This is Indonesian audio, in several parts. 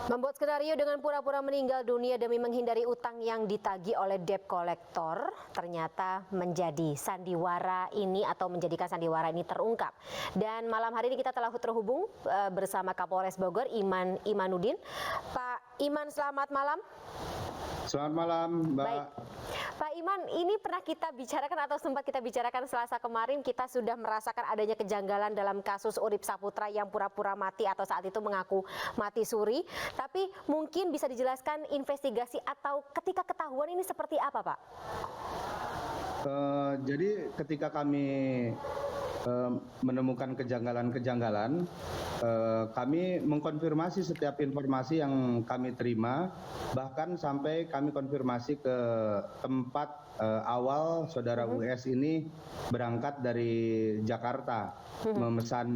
Membuat skenario dengan pura-pura meninggal dunia demi menghindari utang yang ditagih oleh debt collector ternyata menjadi sandiwara ini atau menjadikan sandiwara ini terungkap. Dan malam hari ini kita telah terhubung bersama Kapolres Bogor Iman Imanuddin. Pak Iman, selamat malam. Selamat malam, Mbak. Baik. Pak Iman, ini pernah kita bicarakan atau sempat kita bicarakan Selasa kemarin, kita sudah merasakan adanya kejanggalan dalam kasus Urip Saputra yang pura-pura mati atau saat itu mengaku mati suri. Tapi mungkin bisa dijelaskan investigasi atau ketika ketahuan ini seperti apa, Pak? Jadi ketika kami menemukan kejanggalan-kejanggalan, kami mengkonfirmasi setiap informasi yang kami terima, bahkan sampai kami konfirmasi ke tempat awal saudara US ini berangkat dari Jakarta, memesan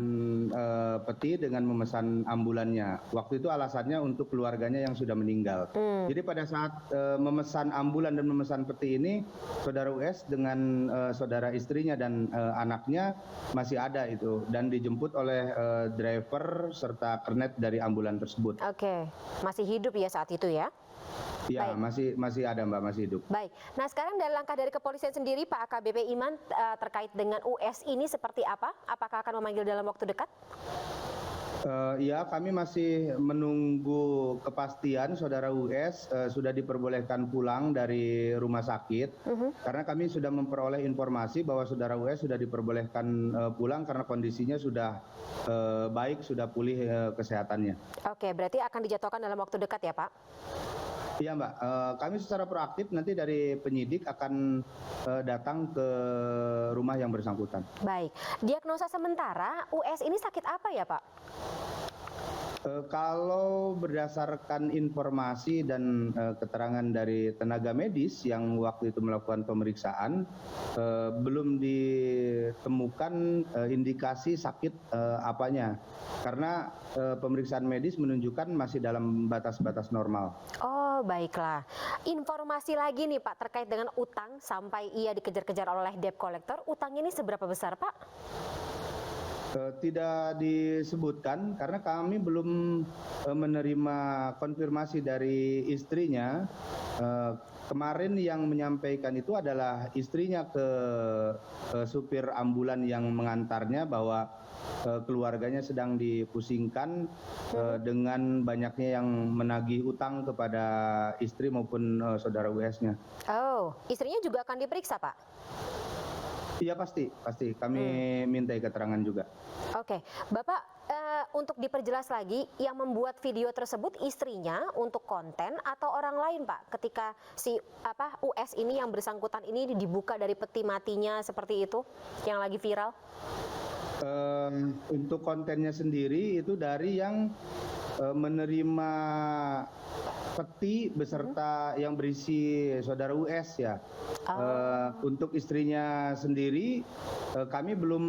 peti dengan memesan ambulannya. Waktu itu alasannya untuk keluarganya yang sudah meninggal. Jadi pada saat memesan ambulan dan memesan peti ini, saudara US dengan saudara istrinya dan anaknya masih ada itu, dan dijemput oleh driver serta kernet dari ambulan tersebut. Oke, masih hidup ya saat itu ya? Ya, masih ada, Mbak, masih hidup. Baik. Nah, sekarang dari langkah dari kepolisian sendiri, Pak AKBP Iman, terkait dengan US ini seperti apa? Apakah akan memanggil dalam waktu dekat? Ya, kami masih menunggu kepastian saudara US sudah diperbolehkan pulang dari rumah sakit, karena kami sudah memperoleh informasi bahwa saudara US sudah diperbolehkan pulang karena kondisinya sudah baik, sudah pulih kesehatannya. Oke, berarti akan dijadwalkan dalam waktu dekat ya, Pak? Iya, Mbak, kami secara proaktif nanti dari penyidik akan datang ke rumah yang bersangkutan. Baik, diagnosa sementara US ini sakit apa ya, Pak? Kalau berdasarkan informasi dan keterangan dari tenaga medis yang waktu itu melakukan pemeriksaan, belum ditemukan indikasi sakit apanya, karena pemeriksaan medis menunjukkan masih dalam batas-batas normal. Oh, baiklah. Informasi lagi nih, Pak, terkait dengan utang sampai ia dikejar-kejar oleh debt collector. Utang ini seberapa besar, Pak? Tidak disebutkan karena kami belum menerima konfirmasi dari istrinya. Kemarin yang menyampaikan itu adalah istrinya ke supir ambulan yang mengantarnya bahwa keluarganya sedang dipusingkan dengan banyaknya yang menagih utang kepada istri maupun saudara US-nya. Oh, istrinya juga akan diperiksa, Pak? Iya, pasti kami mintai keterangan juga. Oke, Bapak, untuk diperjelas lagi, yang membuat video tersebut istrinya untuk konten atau orang lain, Pak? Ketika si US ini yang bersangkutan ini dibuka dari peti matinya seperti itu, yang lagi viral? Untuk kontennya sendiri itu dari yang menerima peti beserta yang berisi saudara US ya. Untuk istrinya sendiri kami belum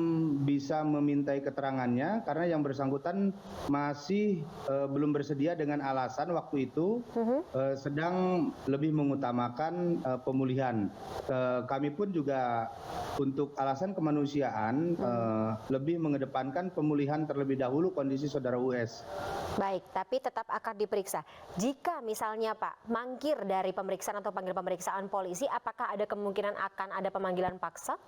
bisa memintai keterangannya karena yang bersangkutan masih belum bersedia dengan alasan waktu itu sedang lebih mengutamakan pemulihan. Kami pun juga untuk alasan kemanusiaan lebih mengedepankan pemulihan terlebih dahulu kondisi saudara US. Baik, tapi tetap akan diperiksa. Jika misalnya Pak mangkir dari pemeriksaan atau panggil pemeriksaan polisi, apakah ada kemungkinan akan ada pemanggilan paksa?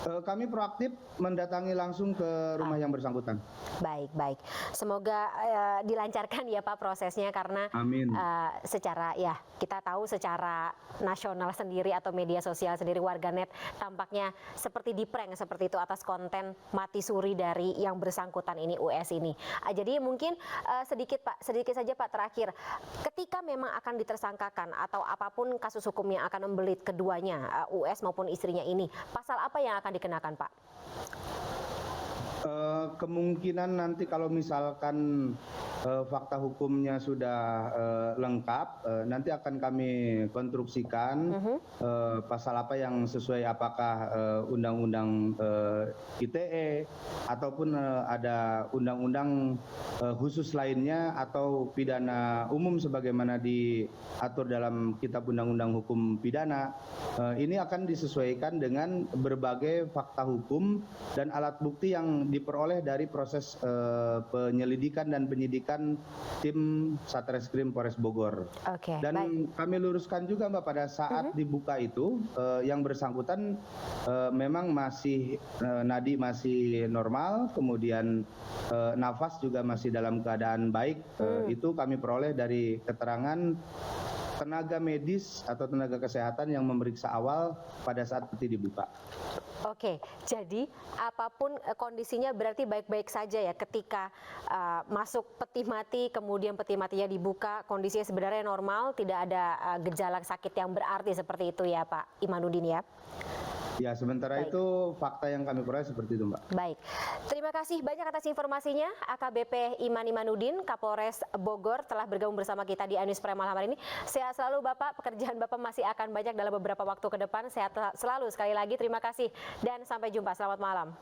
Kami proaktif mendatangi langsung ke rumah yang bersangkutan. Baik. Semoga dilancarkan ya Pak prosesnya, karena secara ya kita tahu secara nasional sendiri atau media sosial sendiri, warganet tampaknya seperti diprank seperti itu atas konten mati suri dari yang bersangkutan ini, US ini. Jadi mungkin sedikit saja Pak terakhir, ketika memang akan ditersangkakan atau apapun kasus hukum yang akan membelit keduanya, US maupun istrinya ini, pasal apa yang akan dikenakan, Pak? Kemungkinan nanti kalau misalkan fakta hukumnya sudah lengkap, nanti akan kami konstruksikan pasal apa yang sesuai, apakah undang-undang ITE ataupun ada undang-undang khusus lainnya atau pidana umum sebagaimana diatur dalam Kitab Undang-Undang Hukum Pidana. Ini akan disesuaikan dengan berbagai fakta hukum dan alat bukti yang diperoleh dari proses penyelidikan dan penyidikan dilakukan tim Satreskrim Polres Bogor. Oke, Dan baik. kami luruskan juga Mbak, pada saat dibuka itu yang bersangkutan memang masih nadi masih normal, kemudian nafas juga masih dalam keadaan baik. Itu kami peroleh dari keterangan tenaga medis atau tenaga kesehatan yang memeriksa awal pada saat peti dibuka. Oke, jadi apapun kondisinya berarti baik-baik saja ya ketika masuk peti mati, kemudian peti matinya dibuka, kondisinya sebenarnya normal, tidak ada gejala sakit yang berarti seperti itu ya Pak Imanuddin ya? Ya, sementara Baik. itu fakta yang kami peroleh seperti itu, Mbak. Baik, terima kasih banyak atas informasinya AKBP Iman Imanuddin, Kapolres Bogor telah bergabung bersama kita di News Prime malam hari ini. Sehat selalu Bapak, pekerjaan Bapak masih akan banyak dalam beberapa waktu ke depan. Sehat selalu sekali lagi, terima kasih dan sampai jumpa, selamat malam.